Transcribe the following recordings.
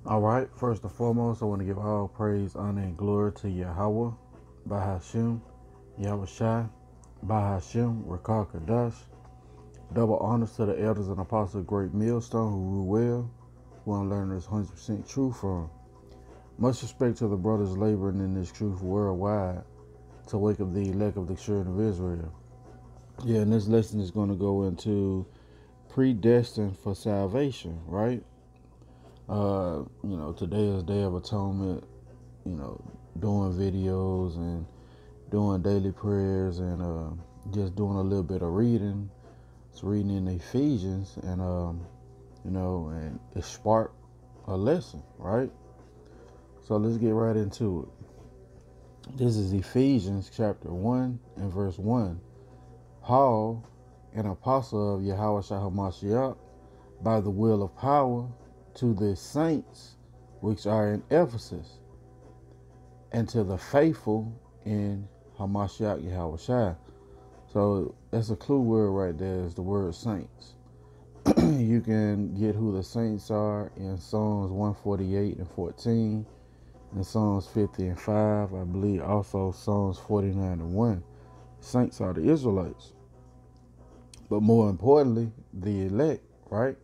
All right, first and foremost, I want to give all praise, honor, and glory to Yahweh, Bahashim, Yahweh Shai, Bahashim, Rakah Kadash. Double honors to the elders and apostles of Great Millstone who rule well, who I'm learning this 100% truth from. Much respect to the brothers laboring in this truth worldwide to wake up the elect of the children of Israel. Yeah, and this lesson is going to go into predestined for salvation, right? Today is Day of Atonement, you know, doing videos and doing daily prayers and just doing a little bit of reading. It's reading in Ephesians and it sparked a lesson, right? So let's get right into it. This is Ephesians chapter 1 and verse 1. Paul, an apostle of Yahweh Shai HaMashiach, by the will of power, to the saints which are in Ephesus, and to the faithful in Hamashiach Yahweh Shai. So that's a clue word right there, is the word saints. You can get who the saints are in Psalms 148 and 14, and Psalms 50 and 5. I believe also Psalms 49 and 1. Saints are the Israelites. But more importantly, the elect, right?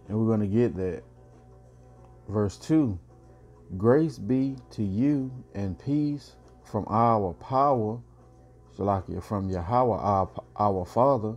And we're going to get that. Verse 2. Grace be to you and peace from our power, from Yahweh our Father,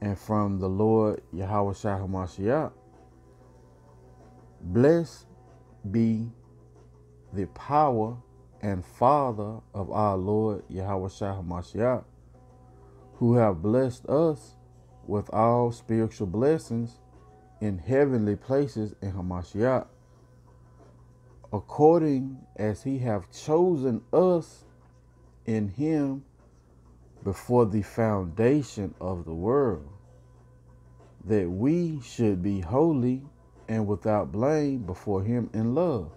and from the Lord Yahweh Shai HaMashiach. Blessed be the power and Father of our Lord Yahweh Shai HaMashiach, who have blessed us with all spiritual blessings in heavenly places in Hamashiach, according as he hath chosen us in him before the foundation of the world, that we should be holy and without blame before him in love.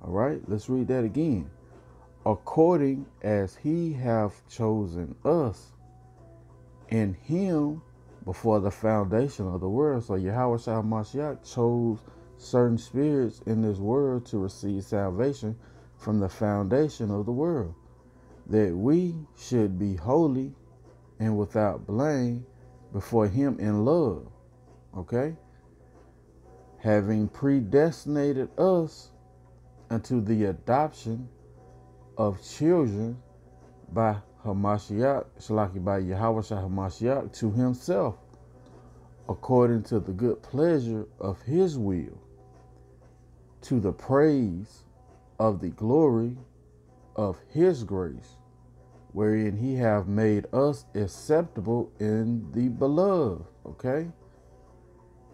All right, let's read that again. According as he hath chosen us in him before the foundation of the world. So Yahweh Shai HaMashiach chose certain spirits in this world to receive salvation from the foundation of the world, that we should be holy and without blame before him in love. Okay? Having predestinated us unto the adoption of children by Hamashiach, by Yahweh Shai HaMashiach, to himself, according to the good pleasure of his will, to the praise of the glory of his grace, wherein he have made us acceptable in the beloved, okay?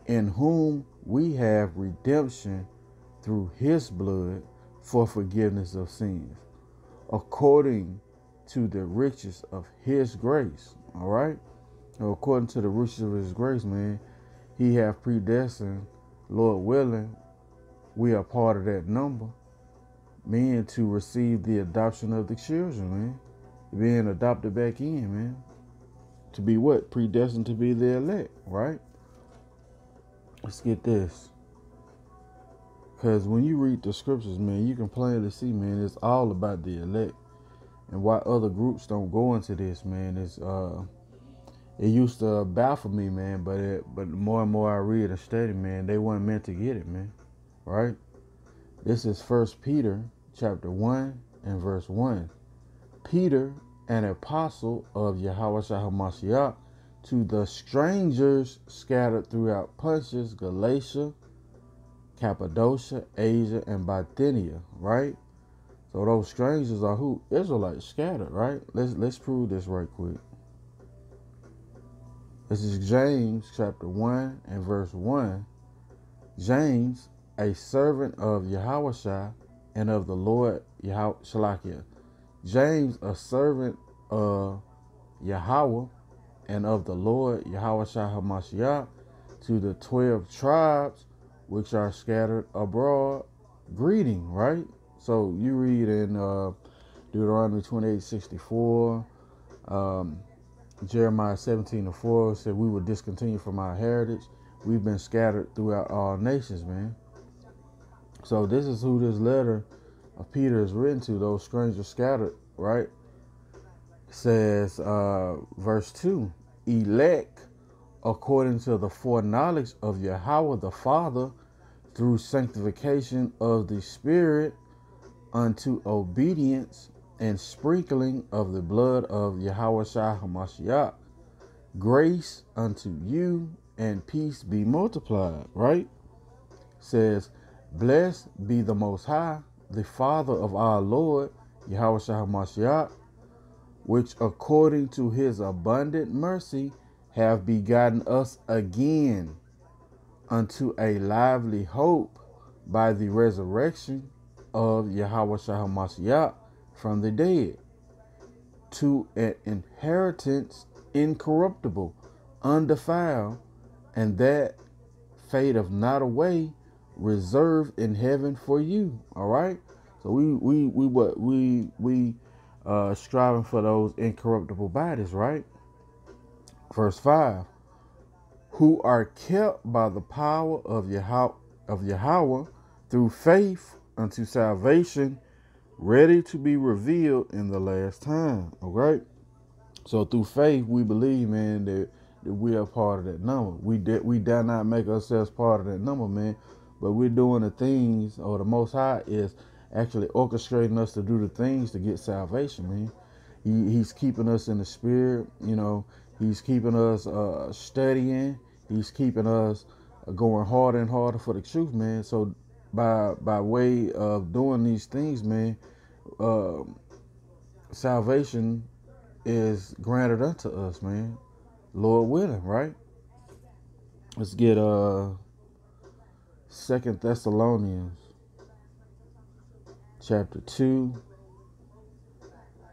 In whom we have redemption through his blood for forgiveness of sins, according to the riches of his grace, all right? So according to the riches of his grace, man, he have predestined, Lord willing, we are part of that number, man, to receive the adoption of the children, man. Being adopted back in, man. To be what? Predestined to be the elect, right? Let's get this. Because when you read the scriptures, man, you can plainly see, man, it's all about the elect. And why other groups don't go into this, man, is it used to baffle me, man, but more and more I read and study, man, they weren't meant to get it, man. Right? This is 1 Peter chapter 1 and verse 1. Peter, an apostle of Yahweh Shai HaMashiach, to the strangers scattered throughout Pontus, Galatia, Cappadocia, Asia, and Bithynia, right? So those strangers are who? Israelites scattered, right? Let's prove this right quick. This is James chapter 1 and verse 1. James, a servant of Yahweh Shai and of the Lord Yahweh Shalakiah. James, a servant of Yahweh and of the Lord Yahweh Shai HaMashiach, to the 12 tribes which are scattered abroad, greeting, right? So you read in Deuteronomy 28:64, Jeremiah 17:4 said we will discontinue from our heritage. We've been scattered throughout all nations, man. So this is who this letter of Peter is written to, those strangers scattered, right? It says, verse 2, elect according to the foreknowledge of Yahweh the Father through sanctification of the Spirit unto obedience and sprinkling of the blood of Yahweh Shai HaMashiach. Grace unto you and peace be multiplied, right? Says, blessed be the Most High, the Father of our Lord, Yahweh Shai HaMashiach, which according to his abundant mercy have begotten us again unto a lively hope by the resurrection of Yahweh Shai HaMashiach from the dead, to an inheritance incorruptible, undefiled, and that fadeth not away, reserved in heaven for you. All right. So we striving for those incorruptible bodies, right? Verse 5, who are kept by the power of Yahweh through faith unto salvation, ready to be revealed in the last time. All right. So through faith, we believe, man, that we are part of that number. We dare not make ourselves part of that number, man. But we're doing the things, or the Most High is actually orchestrating us to do the things to get salvation, man. He's keeping us in the spirit, you know. He's keeping us studying. He's keeping us going harder and harder for the truth, man. So by way of doing these things, man, salvation is granted unto us, man. Lord willing, right? Let's get 2 Thessalonians chapter 2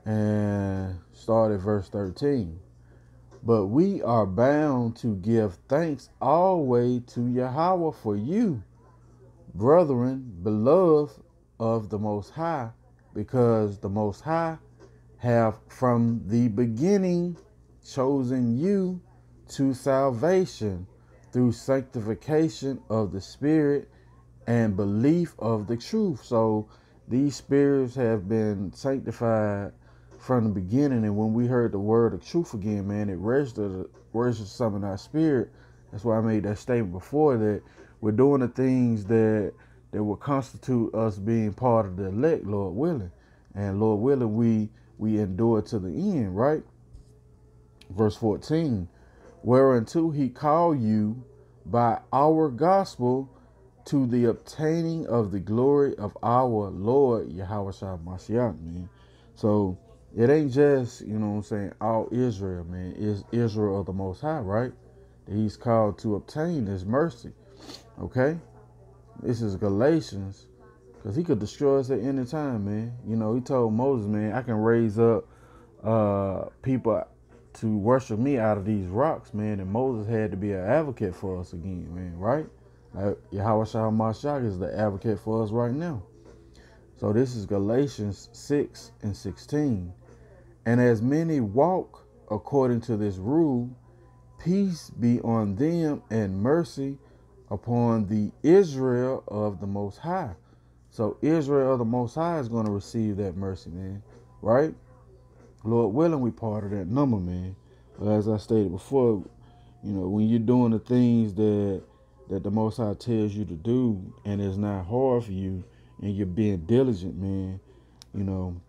and start at verse 13. But we are bound to give thanks always to Yahweh for you, brethren, beloved of the Most High, because the Most High have from the beginning chosen you to salvation through sanctification of the Spirit and belief of the truth. So these spirits have been sanctified from the beginning, and when we heard the word of truth again, man, it registered some in our spirit. That's why I made that statement before, that we're doing the things that will constitute us being part of the elect, Lord willing. And Lord willing, we endure to the end, right? Verse 14, whereunto he called you by our gospel to the obtaining of the glory of our Lord Yahweh Shai Mashiach, man. So it ain't just, you know what I'm saying, all Israel, man. It's Israel of the Most High, right? That he's called to obtain his mercy. Okay? This is Galatians, because he could destroy us at any time, man. You know, he told Moses, man, I can raise up people to worship me out of these rocks, man. And Moses had to be an advocate for us again, man, right? Yahweh Shai HaMashiach is the advocate for us right now. So this is Galatians 6 and 16. And as many walk according to this rule, peace be on them and mercy upon the Israel of the Most High. So Israel of the Most High is going to receive that mercy, man, right? Lord willing, we part of that number, man. But as I stated before, you know, when you're doing the things that the Most High tells you to do, and it's not hard for you, and you're being diligent, man, you know,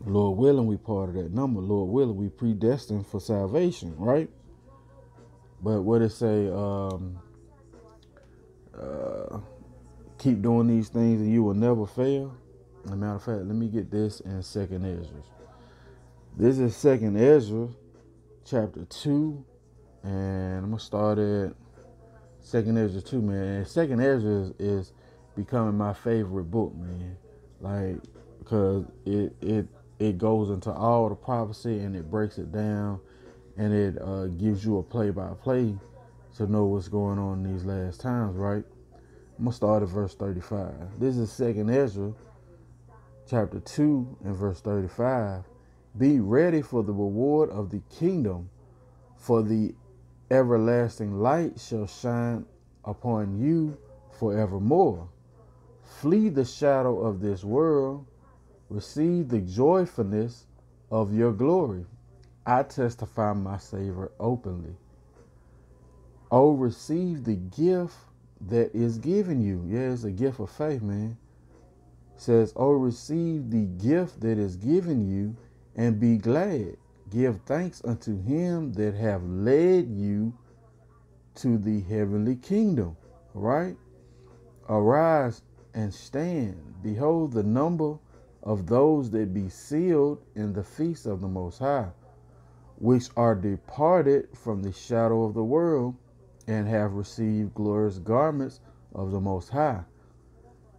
Lord willing, we part of that number. Lord willing, we predestined for salvation, right? But what it say, keep doing these things and you will never fail. As a matter of fact, let me get this in 2nd Esdras. This is 2nd Esdras, chapter 2, and I'm going to start at 2nd Esdras 2, man. And 2nd Esdras is becoming my favorite book, man. Like, because it goes into all the prophecy, and it breaks it down, and it gives you a play-by-play to know what's going on in these last times, right? I'm going to start at verse 35. This is 2nd Esdras, chapter 2, and verse 35. Be ready for the reward of the kingdom, for the everlasting light shall shine upon you forevermore. Flee the shadow of this world. Receive the joyfulness of your glory. I testify my savor openly. Oh, receive the gift that is given you. Yeah, it's a gift of faith, man. It says, oh, receive the gift that is given you and be glad. Give thanks unto him that have led you to the heavenly kingdom. Right? Arise and stand. Behold the number of those that be sealed in the feast of the Most High, which are departed from the shadow of the world, and have received glorious garments of the Most High.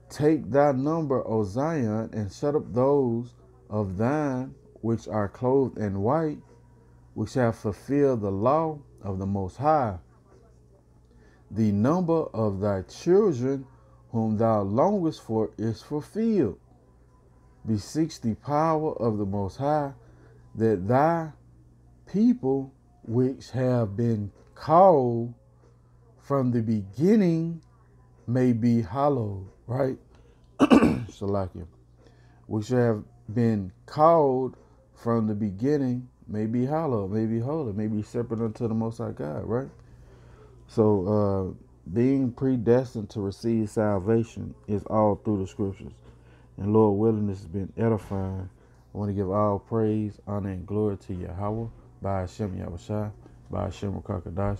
Take thy number, O Zion, and shut up those of thine which are clothed in white, which have fulfilled the law of the Most High. The number of thy children whom thou longest for is fulfilled. Beseech the power of the Most High, that thy people which have been called from the beginning may be hallowed, right? Salakia. Which have been called from the beginning may be hallowed, may be holy, may be separate unto the Most High God, right? So being predestined to receive salvation is all through the scriptures. And Lord willing, this has been edifying. I want to give all praise, honor, and glory to Yahweh, by Hashem Yahushua, by Hashem Rakakadash.